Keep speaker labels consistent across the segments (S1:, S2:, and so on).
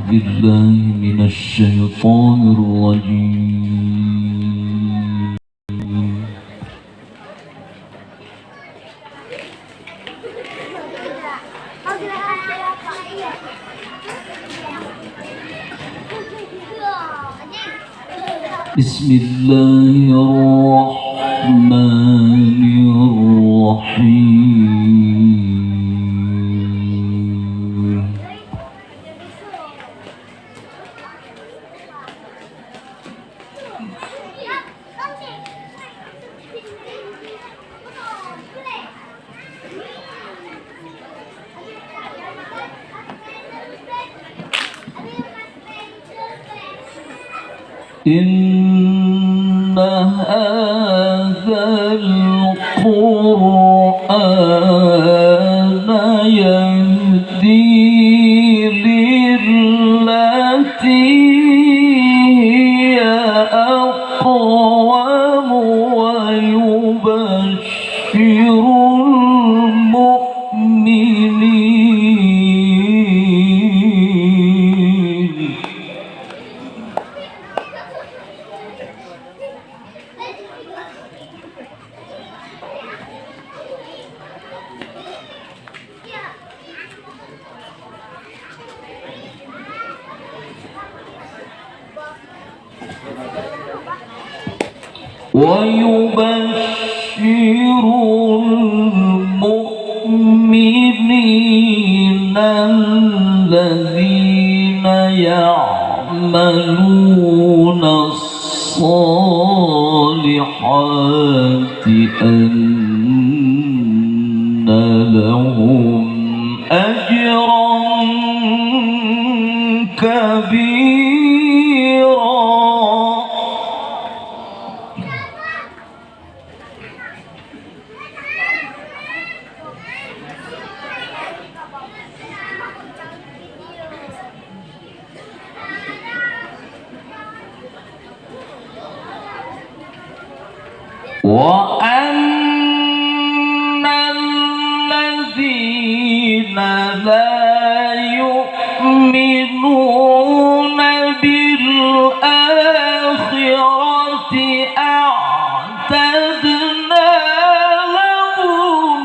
S1: بالله من الشيطان الرجيم. بسم الله الرحمن الرحيم. إن هذا القرآن يهدي للتي هي أقوم ويبشر المؤمنين. ويبشر المؤمنين الذين يعملون الصالحات أن لهم أجرا كبيرا. وأن الذين لا يؤمنون بالآخرة أعتدنا لهم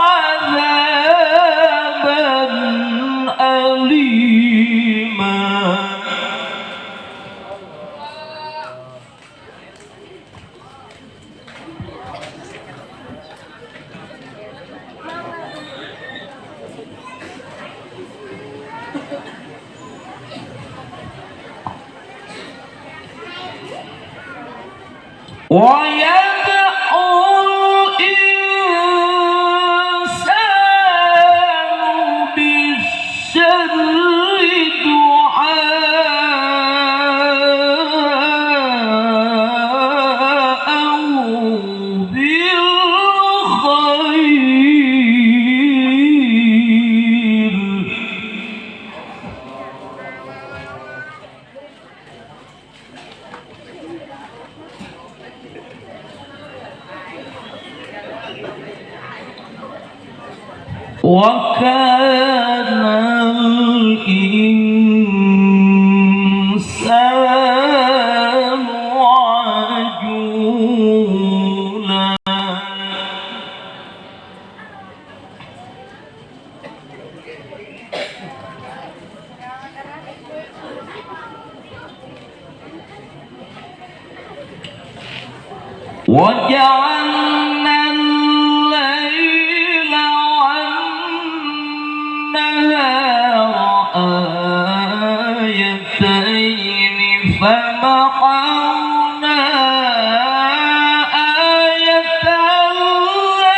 S1: عذابا أليما. ويدعو الإنسان بالشر دعاءه بالخير. وكان الإنسان عجولا. وجعلنا الليل والنهار آيتين فمحونا آية الليل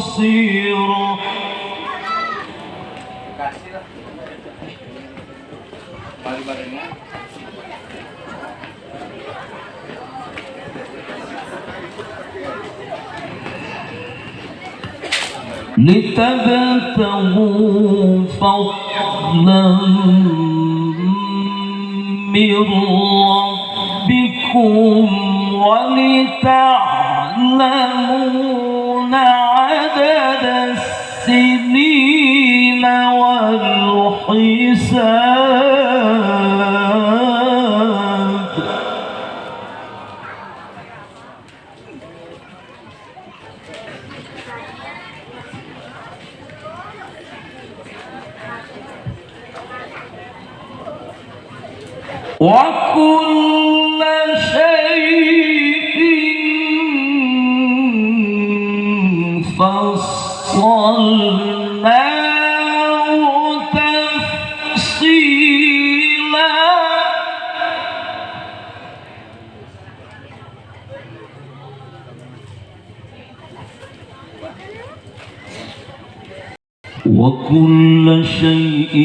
S1: بصير. لتبتغوا فضلا من ربكم ولتعلمون عدد السنين والحساب. وكل شيء فصلناه تفصيلا. وكل شيء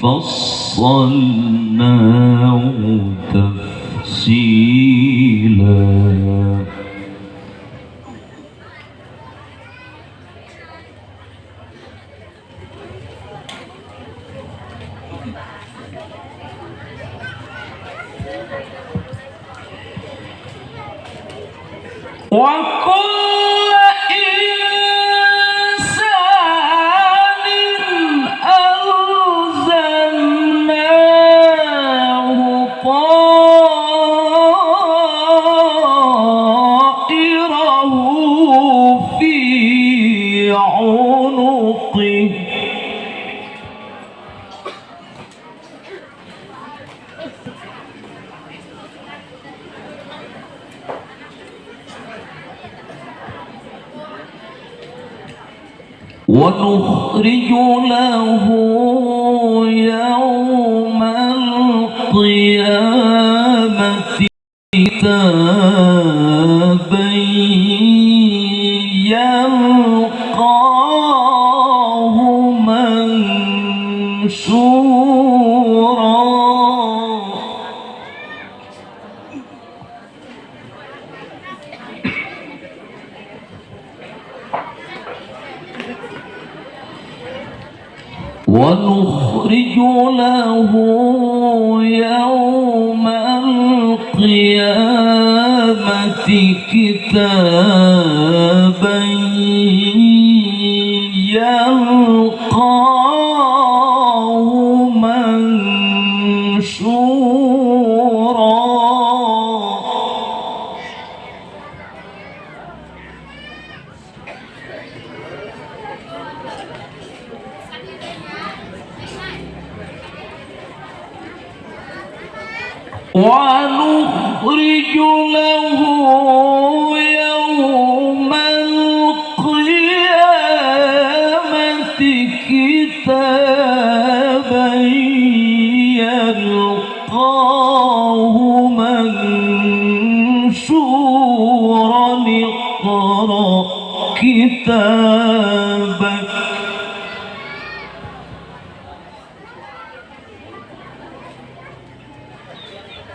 S1: فصلناه تفصيلا. وكل إنسان ألزمناه طائره في عنقه. ونخرج له يوم القيامة كتابا يلقاه منشورا. ونخرج له يوم القيامة كتابا يلقاه منشورا. ونخرج له يوم القيامة كتابا يلقاه منشورا. اقرأ كتابك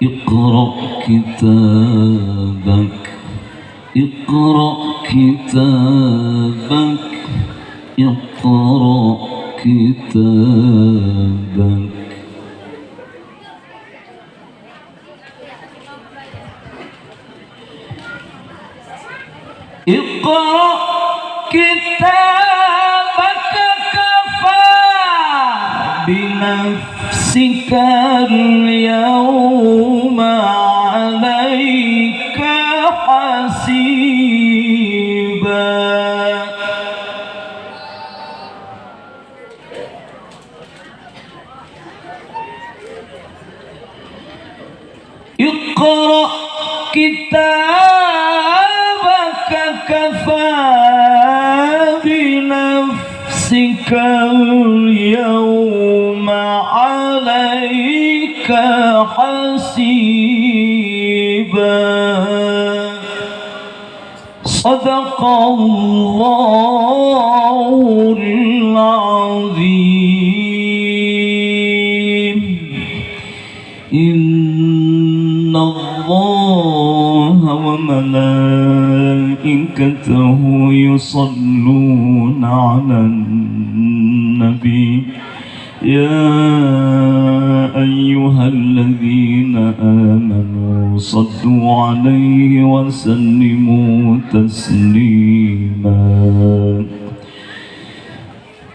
S1: اقرأ كتابك اقرأ كتابك اقرأ كتابك. اقرأ كتابك كفى بنفسك اليوم عليك حسيبا. اقرأ كتابك كفى بنفسك اليوم عليك حسيبا. صدق الله العظيم. إن الله وملائكته يصلون على النبي يا أيها الذين آمنوا صلوا عليه وسلموا تسليما.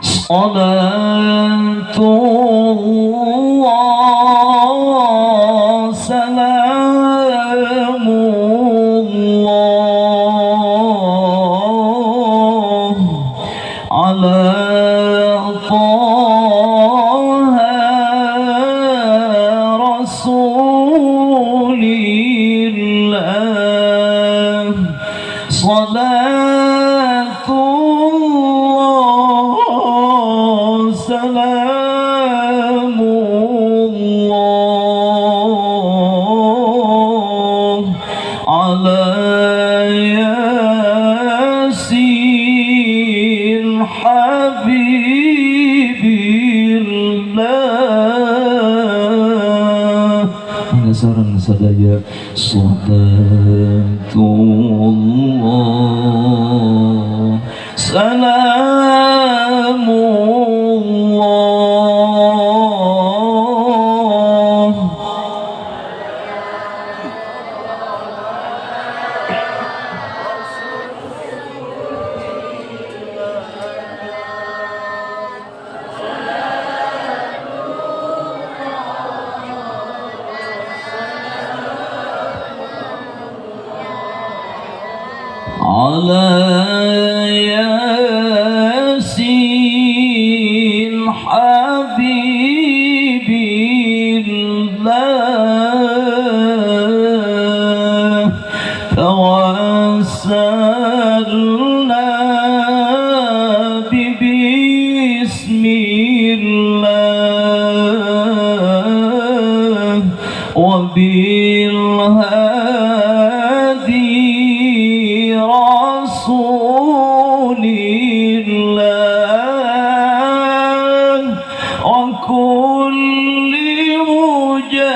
S1: صلاة الله سلام الله على طه رسول الله. صلاة الله سلام الله على ياسين حبيب الله. Sarang sadaya salatullah salamullah على ياسين حبيب الله. توسلنا بسم الله وبالهادي رسول الله وكل مجاهد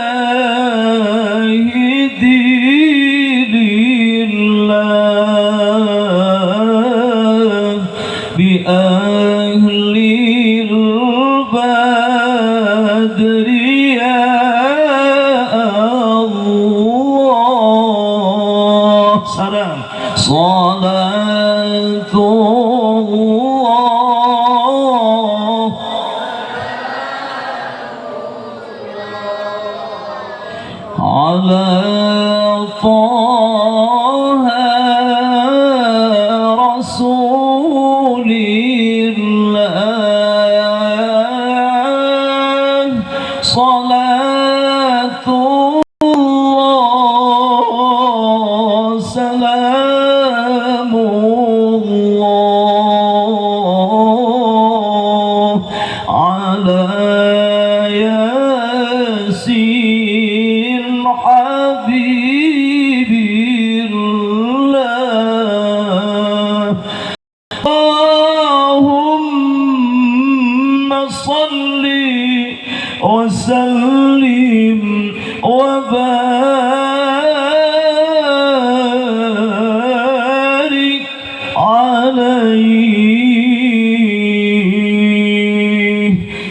S1: لله بأهل البدر يا الله. سلام صلاة الله على طه رسول الله. صلاة الله سلام الله على ياسين حبيب الله. اللهم صل وسلم وبارك عليه.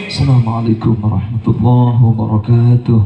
S1: السلام عليكم ورحمة الله وبركاته.